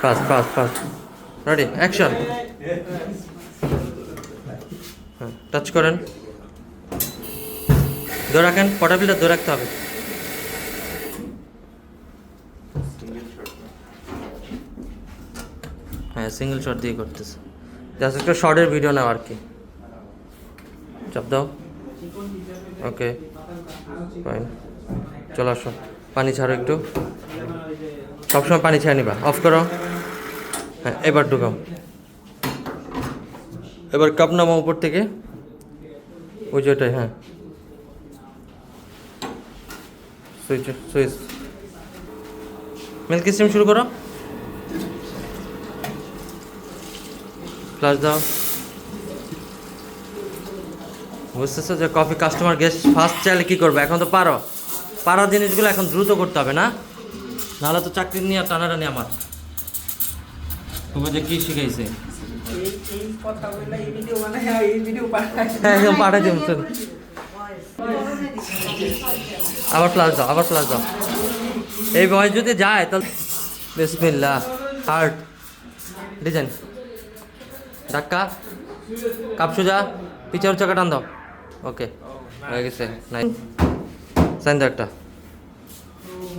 Fast fast fast ready action. হ্যাঁ touch করেন, ধরে রাখেন, পটাবিলটা ধরে রাখতে হবে। হ্যাঁ সিঙ্গেল শট দিয়ে করতেছে, জাস্ট একটা শর্টের ভিডিও নাও আর কি। চাপ দাও, ওকে ফাইন। চলে আসো, পানি ছাড়ো একটু, সবসময় পানি ছেড়ে নিবা, অফ করো। হ্যাঁ এবার ঢুকাও, এবার কাপ নামাও উপর থেকে, ওই যে ওটাই, হ্যাঁ সুইচ সুইচ, মিল্ক স্টিম শুরু করো, ফ্লাশ দাও। বুঝতেছো যে কফি কাস্টমার গেস্ট ফার্স্ট চাইলে কী করবে, এখন তো পারা জিনিসগুলো এখন দ্রুত করতে হবে না, নাহলে তো চাকরি নিয়ে টানাটানি আমার। তোমার যে কী শিখাইছে একদম পাঠাই দিন। আবার ফ্লাশ দাও, আবার ফ্লাশ দাও। এই বয়স যদি যায় তাহলে বিসমিল্লাহ, হার্ট ডিজাইন, ধাক্কা, কাপ সোজা, পিছার চাকা টান দাও। ওকে হয়ে গেছে, নাই সাইন দাও একটা।